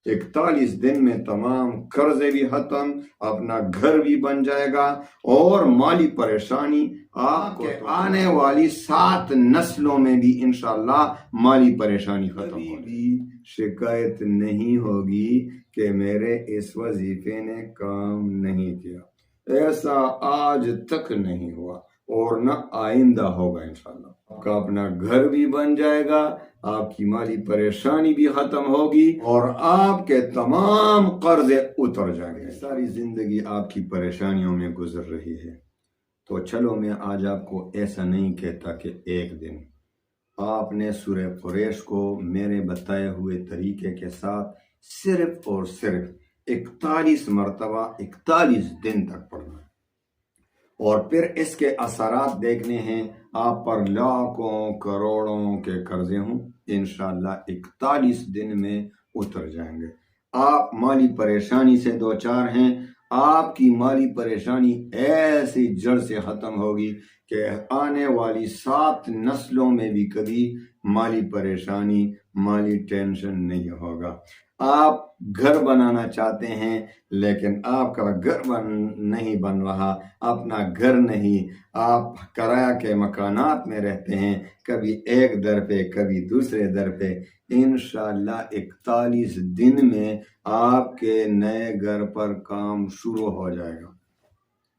41 دن میں تمام قرضے بھی ختم، اپنا گھر بھی بن جائے گا، اور مالی پریشانی آپ کے آنے والی 7 نسلوں میں بھی انشاءاللہ مالی پریشانی ختم ہوگی۔ شکایت نہیں ہوگی کہ میرے اس وظیفے نے کام نہیں کیا، ایسا آج تک نہیں ہوا اور نہ آئندہ ہوگا انشاءاللہ۔ آپ کا اپنا گھر بھی بن جائے گا، آپ کی مالی پریشانی بھی ختم ہوگی، اور آپ کے تمام قرضے اتر جائیں گے۔ ساری زندگی آپ کی پریشانیوں میں گزر رہی ہے، تو چلو میں آج آپ کو ایسا نہیں کہتا کہ ایک دن آپ نے سورہ قریش کو میرے بتائے ہوئے طریقے کے ساتھ صرف اور صرف 41 مرتبہ 41 دن تک پڑھنا ہے، اور پھر اس کے اثرات دیکھنے ہیں۔ آپ پر لاکھوں کروڑوں کے قرضے ہوں، انشاءاللہ 41 دن میں اتر جائیں گے۔ آپ مالی پریشانی سے دوچار ہیں، آپ کی مالی پریشانی ایسی جڑ سے ختم ہوگی کہ آنے والی 7 نسلوں میں بھی کبھی مالی پریشانی، مالی ٹینشن نہیں ہوگا۔ آپ گھر بنانا چاہتے ہیں لیکن آپ کا گھر نہیں بن رہا، اپنا گھر نہیں، آپ کرایہ کے مکانات میں رہتے ہیں، کبھی ایک در پہ کبھی دوسرے در پہ، انشاءاللہ 41 دن میں آپ کے نئے گھر پر کام شروع ہو جائے گا۔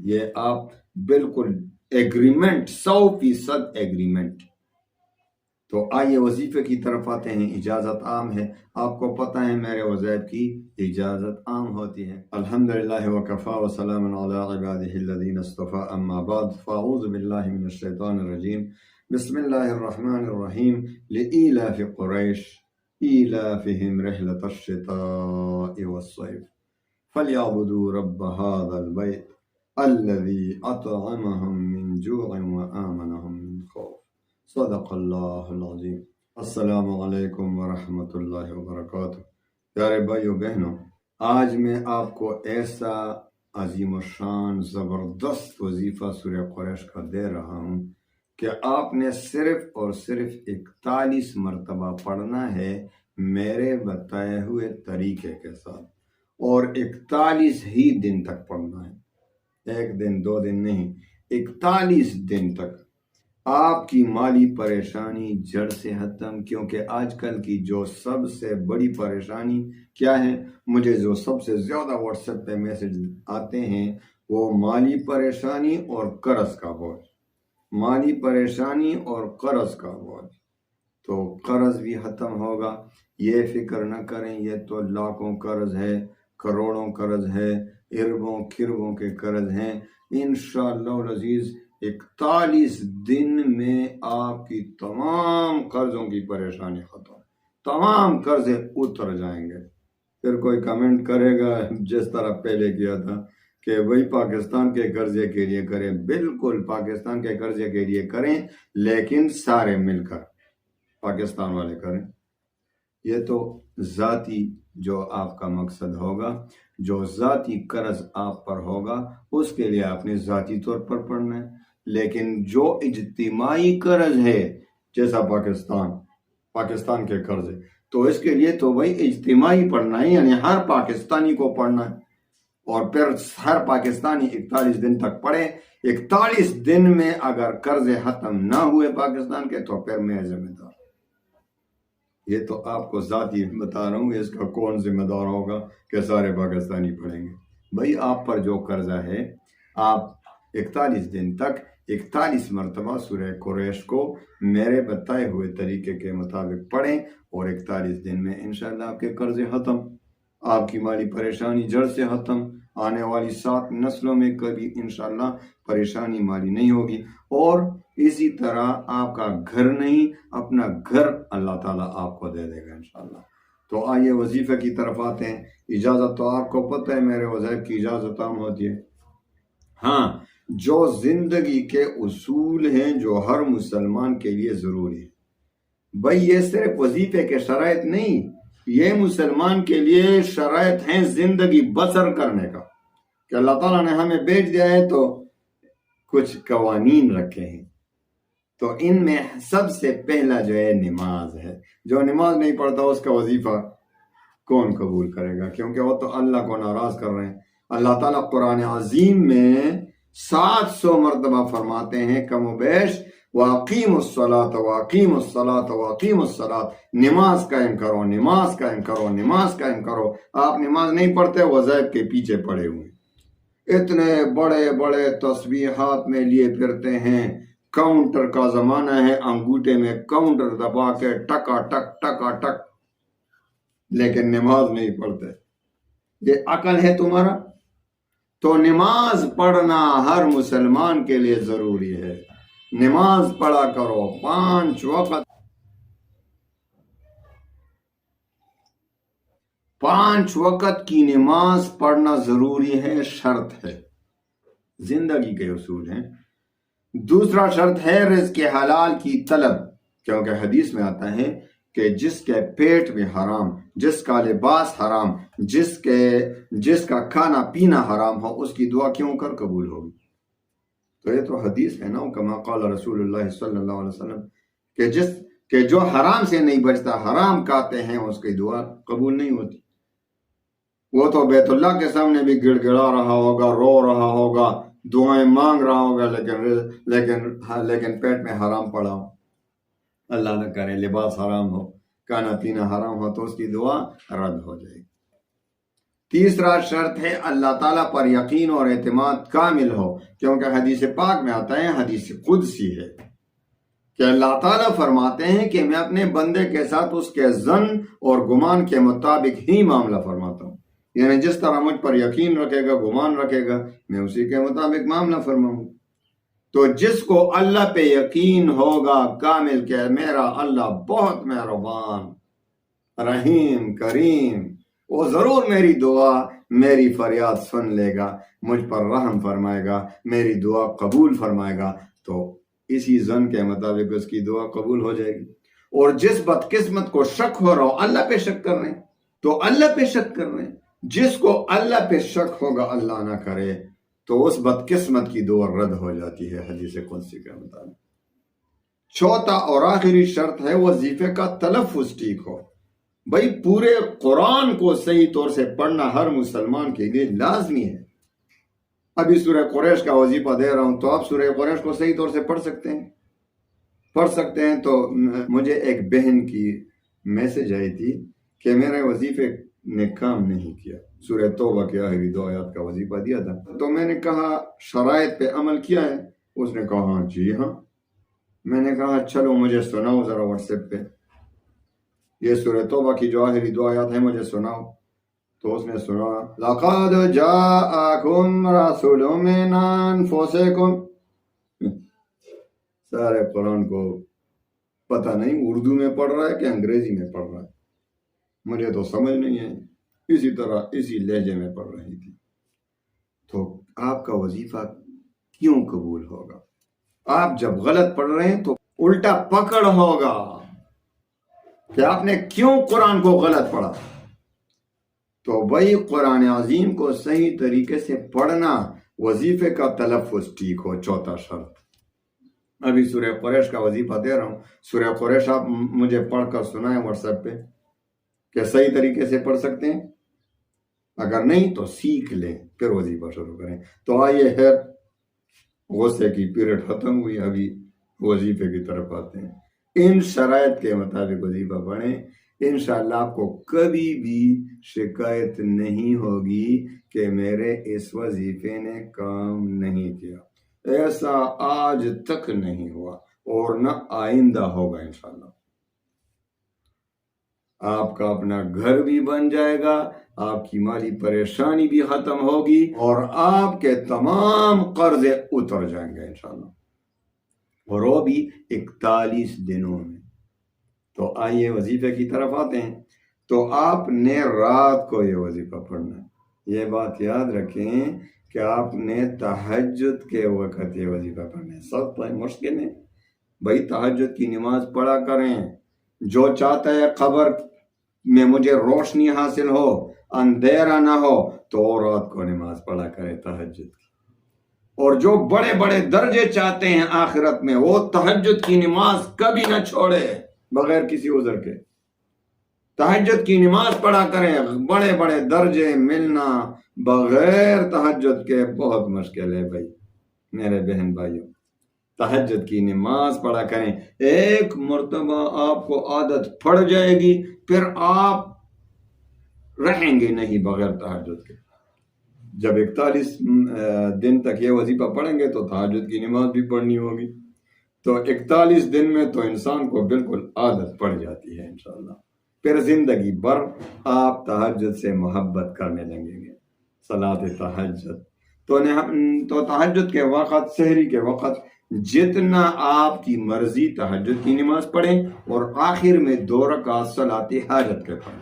یہ آپ بالکل ایگریمنٹ، 100% ایگریمنٹ۔ تو آئیے وظیفے کی طرف آتے ہیں۔ اجازت عام ہے، آپ کو پتہ ہے میرے وظائف کی اجازت عام ہوتی ہے۔ الحمدللہ وکفا وسلام علی عبادہ الذین اصطفیٰ، اما بعد، فاعوذ باللہ من الشیطان الرجیم، بسم اللہ الرحمن الرحیم۔ لإیلاف قریش ایلافہم رحلۃ الشتاء والصیف فلیعبدوا رب ھذا البیت الذی اطعمہم من جوع وآمنہم من خوف۔ صدق اللہ العظیم۔ السلام علیکم ورحمۃ اللہ وبرکاتہ۔ پیارے بھائیو بہنوں، آج میں آپ کو ایسا عظیم الشان زبردست وظیفہ سورہ قریش کا دے رہا ہوں کہ آپ نے صرف اور صرف 41 مرتبہ پڑھنا ہے میرے بتائے ہوئے طریقے کے ساتھ، اور 41 ہی دن تک پڑھنا ہے، ایک دن 2 دن نہیں، 41 دن تک۔ آپ کی مالی پریشانی جڑ سے ختم، کیونکہ آج کل کی جو سب سے بڑی پریشانی کیا ہے، مجھے جو سب سے زیادہ واٹس ایپ پہ میسج آتے ہیں وہ مالی پریشانی اور قرض کا بوجھ، مالی پریشانی اور قرض کا بوجھ۔ تو قرض بھی ختم ہوگا، یہ فکر نہ کریں، یہ تو لاکھوں قرض ہے، کروڑوں قرض ہے، اربوں کھربوں کے قرض ہیں۔ انشاءاللہ العزیز 41 دن میں آپ کی تمام قرضوں کی پریشانی ختم، تمام قرضے اتر جائیں گے۔ پھر کوئی کمنٹ کرے گا جس طرح پہلے کیا تھا کہ وہی پاکستان کے قرضے کے لیے کریں، بالکل پاکستان کے قرضے کے لیے کریں، لیکن سارے مل کر پاکستان والے کریں۔ یہ تو ذاتی جو آپ کا مقصد ہوگا، جو ذاتی قرض آپ پر ہوگا، اس کے لیے آپ نے ذاتی طور پر پڑھنا ہے، لیکن جو اجتماعی قرض ہے جیسا پاکستان کے قرض ہے، تو اس کے لیے تو وہی اجتماعی پڑھنا ہے، یعنی ہر پاکستانی کو پڑھنا ہے، اور پھر ہر پاکستانی 41 دن تک پڑھے۔ 41 دن میں اگر قرض ختم نہ ہوئے پاکستان کے تو پھر میں ذمہ دار۔ یہ تو آپ کو ذاتی بتا رہا ہوں، اس کا کون ذمہ دار ہوگا کہ سارے پاکستانی پڑھیں گے؟ بھائی آپ پر جو قرضہ ہے، آپ 41 دن تک 41 مرتبہ سورہ قریش کو میرے بتائے ہوئے طریقے کے مطابق پڑھیں، اور 41 دن میں انشاءاللہ آپ کے قرض ختم، آپ کی مالی پریشانی جڑ سے ختم، آنے والی 7 نسلوں میں کبھی انشاءاللہ پریشانی مالی نہیں ہوگی، اور اسی طرح آپ کا گھر نہیں، اپنا گھر اللہ تعالیٰ آپ کو دے دے گا انشاءاللہ۔ تو آئیے وظیفے کی طرف آتے ہیں۔ اجازت تو آپ کو پتہ ہے میرے وظائف کی اجازت عام ہوتی ہے۔ ہاں، جو زندگی کے اصول ہیں جو ہر مسلمان کے لیے ضروری ہے، بھائی یہ صرف وظیفے کے شرائط نہیں، یہ مسلمان کے لیے شرائط ہیں زندگی بسر کرنے کا، کہ اللہ تعالیٰ نے ہمیں بھیج دیا ہے تو کچھ قوانین رکھے ہیں۔ تو ان میں سب سے پہلا جو ہے نماز ہے، جو نماز نہیں پڑھتا اس کا وظیفہ کون قبول کرے گا؟ کیونکہ وہ تو اللہ کو ناراض کر رہے ہیں۔ اللہ تعالیٰ قرآن عظیم میں 700 مرتبہ فرماتے ہیں کم و بیش، وَأَقِيمُوا الصَّلَاةَ وَأَقِيمُوا الصَّلَاةَ وَأَقِيمُوا الصَّلَاةَ، نماز قائم کرو، نماز قائم کرو، نماز قائم کرو۔ آپ نماز نہیں پڑھتے، وظائف کے پیچھے پڑے ہوئے، اتنے بڑے بڑے تسبیحات میں لیے پھرتے ہیں۔ کاؤنٹر کا زمانہ ہے، انگوٹھے میں کاؤنٹر دبا کے ٹکا ٹک، لیکن نماز نہیں پڑھتے۔ یہ عقل ہے تمہارا؟ تو نماز پڑھنا ہر مسلمان کے لیے ضروری ہے۔ نماز پڑھا کرو، 5 وقت، 5 وقت کی نماز پڑھنا ضروری ہے، شرط ہے، زندگی کے اصول ہیں۔ دوسرا شرط ہے رزق حلال کی طلب، کیونکہ حدیث میں آتا ہے کہ جس کے پیٹ میں حرام، جس کا لباس حرام، جس کا کھانا پینا حرام ہو، اس کی دعا کیوں کر قبول ہوگی؟ تو یہ تو حدیث ہے نا، کما قال رسول اللہ صلی اللہ علیہ وسلم، کہ جو حرام سے نہیں بچتا، حرام کھاتے ہیں، اس کی دعا قبول نہیں ہوتی۔ وہ تو بیت اللہ کے سامنے بھی گڑ گڑا رہا ہوگا، رو رہا ہوگا، دعائیں مانگ رہا ہوگا، لیکن پیٹ میں حرام پڑا ہو، اللہ نہ کرے لباس حرام ہو، کھانا پینا حرام ہو، تو اس کی دعا رد ہو جائے گی۔ تیسرا شرط ہے اللہ تعالیٰ پر یقین اور اعتماد کامل ہو، کیونکہ حدیث پاک میں آتا ہے، حدیث قدسی ہے کہ اللہ تعالیٰ فرماتے ہیں کہ میں اپنے بندے کے ساتھ اس کے ظن اور گمان کے مطابق ہی معاملہ فرماتا ہوں، یعنی جس طرح مجھ پر یقین رکھے گا، گمان رکھے گا، میں اسی کے مطابق معاملہ فرماؤں۔ تو جس کو اللہ پہ یقین ہوگا کامل کہ میرا اللہ بہت مہربان، رحیم، کریم، وہ ضرور میری دعا، میری فریاد سن لے گا، مجھ پر رحم فرمائے گا، میری دعا قبول فرمائے گا، تو اسی ظن کے مطابق اس کی دعا قبول ہو جائے گی۔ اور جس بدقسمت کو شک ہو رہا ہو، اللہ پہ شک کر رہے ہیں تو اللہ پہ شک کر رہے ہیں، جس کو اللہ پہ شک ہوگا اللہ نہ کرے تو اس بدقسمت کی دعا رد ہو جاتی ہے حدیث قدسی کے مطابق۔ چوتھا اور آخری شرط ہے وظیفے کا تلفظ ٹھیک ہو۔ بھائی پورے قرآن کو صحیح طور سے پڑھنا ہر مسلمان کے لیے لازمی ہے۔ ابھی سورہ قریش کا وظیفہ دے رہا ہوں، تو آپ سورہ قریش کو صحیح طور سے پڑھ سکتے ہیں۔ تو مجھے ایک بہن کی میسج آئی تھی کہ میرے وظیفے نے کام نہیں کیا، سورہ توبہ کے آخری 2 آیات کا وظیفہ دیا تھا، تو میں نے کہا شرائط پہ عمل کیا ہے؟ اس نے کہا جی ہاں۔ میں نے کہا چلو مجھے سناؤ ذرا واٹس ایپ پہ، یہ سورہ توبہ کی جو آخری 2 آیات ہیں مجھے سناؤ۔ تو اس نے سنا لَقَدْ جَاءَكُمْ رَسُولٌ مِّنْ أَنفُسِكُمْ۔ سارے قرآن کو پتہ نہیں اردو میں پڑھ رہا ہے کہ انگریزی میں پڑھ رہا ہے، مجھے تو سمجھ نہیں ہے، اسی طرح اسی لہجے میں پڑھ رہی تھی۔ تو آپ کا وظیفہ کیوں قبول ہوگا؟ آپ جب غلط پڑھ رہے ہیں تو الٹا پکڑ ہوگا کہ آپ نے کیوں قرآن کو غلط پڑھا۔ تو بھائی قرآن عظیم کو صحیح طریقے سے پڑھنا، وظیفے کا تلفظ ٹھیک ہو، چوتھا شرط۔ ابھی سورہ قریش کا وظیفہ دے رہا ہوں، سورہ قریش آپ مجھے پڑھ کر سنائیں واٹس ایپ پہ کہ صحیح طریقے سے پڑھ سکتے ہیں، اگر نہیں تو سیکھ لیں پھر وظیفہ شروع کریں۔ تو آئیے خیر، غصے کی پیریڈ ختم ہوئی، ابھی وظیفے کی طرف آتے ہیں۔ ان شرائط کے مطابق وظیفہ پڑھیں، انشاءاللہ آپ کو کبھی بھی شکایت نہیں ہوگی کہ میرے اس وظیفے نے کام نہیں کیا۔ ایسا آج تک نہیں ہوا اور نہ آئندہ ہوگا انشاءاللہ۔ آپ کا اپنا گھر بھی بن جائے گا، آپ کی مالی پریشانی بھی ختم ہوگی، اور آپ کے تمام قرضے اتر جائیں گے انشاءاللہ، اور وہ بھی 41 دنوں میں۔ تو آئیے وظیفے کی طرف آتے ہیں۔ تو آپ نے رات کو یہ وظیفہ پڑھنا ہے، یہ بات یاد رکھیں کہ آپ نے تہجد کے وقت یہ وظیفہ پڑھنا ہے۔ سب مشکل ہے بھائی، تہجد کی نماز پڑھا کریں۔ جو چاہتا ہے قبر میں مجھے روشنی حاصل ہو، اندھیرا نہ ہو، تو وہ رات کو نماز پڑھا کرے تہجد کی۔ اور جو بڑے بڑے درجے چاہتے ہیں آخرت میں، وہ تہجد کی نماز کبھی نہ چھوڑے بغیر کسی عذر کے۔ تہجد کی نماز پڑھا کریں. بڑے بڑے درجے ملنا بغیر تہجد کے بہت مشکل ہے بھائی میرے بہن بھائیوں. تہجد کی نماز پڑھا کریں. ایک مرتبہ آپ کو عادت پڑ جائے گی پھر آپ رہیں گے نہیں بغیر تہجد کے. جب 41 دن تک یہ وظیفہ پڑھیں گے تو تہجد کی نماز بھی پڑھنی ہوگی. تو 41 دن میں تو انسان کو بالکل عادت پڑ جاتی ہے انشاءاللہ. پھر زندگی بھر آپ تہجد سے محبت کرنے لگیں گے. صلاۃ تہجد تو تہجد کے وقت سحری کے وقت جتنا آپ کی مرضی تہجد کی نماز پڑھیں اور آخر میں 2 رکعت صلاۃ حاجت کے پڑھیں.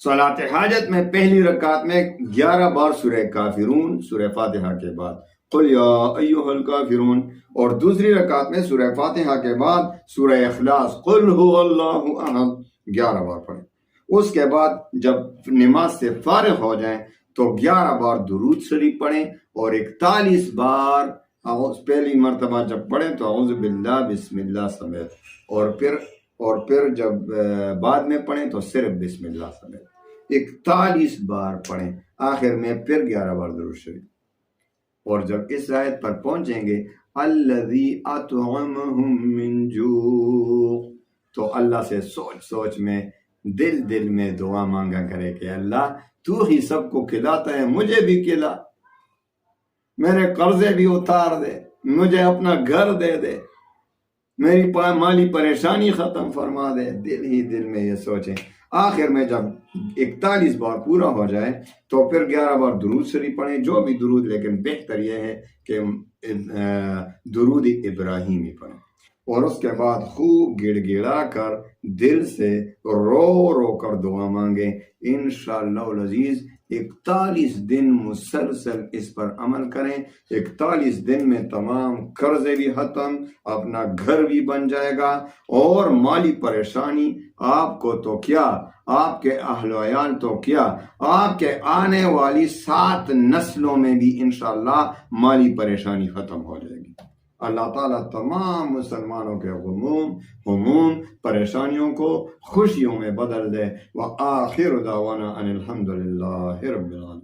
صلاۃ حاجت میں پہلی رکعت میں 11 بار سورہ کافرون سورہ فاتحہ کے بعد قل یا ایھا الکافرون، اور دوسری رکعت میں سورہ فاتحہ کے بعد سورہ اخلاص قل ھو اللہ احد 11 بار پڑھیں. اس کے بعد جب نماز سے فارغ ہو جائیں تو 11 بار درود شریف پڑھیں اور 41 بار پہلی مرتبہ جب پڑھیں تو اعوذ باللہ بسم اللہ سمیت، اور پھر جب بعد میں پڑھیں تو صرف بسم اللہ سمیت 41 بار پڑھیں. آخر میں پھر 11 بار درود شریف. اور جب اس آیت پر پہنچیں گے الذی اطعمہم من جوع، تو اللہ سے سوچ میں دل میں دعا مانگا کرے کہ اللہ تو ہی سب کو کھلاتا ہے، مجھے بھی کھلا، میرے قرضے بھی اتار دے، مجھے اپنا گھر دے دے، میری مالی پریشانی ختم فرما دے. دل میں یہ سوچیں. آخر میں جب 41 بار پورا ہو جائے تو پھر 11 بار درود شریف پڑھیں، جو بھی درود، لیکن بہتر یہ ہے کہ درود ابراہیمی پڑھیں. اور اس کے بعد خوب گڑ گڑا کر دل سے رو کر دعا مانگیں. انشاءاللہ العزیز 41 دن مسلسل اس پر عمل کریں. 41 دن میں تمام قرضے بھی ختم، اپنا گھر بھی بن جائے گا، اور مالی پریشانی آپ کو تو کیا، آپ کے اہل و عیال تو کیا، آپ کے آنے والی 7 نسلوں میں بھی انشاءاللہ مالی پریشانی ختم ہو جائے گی. اللہ تعالیٰ تمام مسلمانوں کے ہموم پریشانیوں کو خوشیوں میں بدل دے. وآخر دعوانا ان الحمد للہ رب العالمین.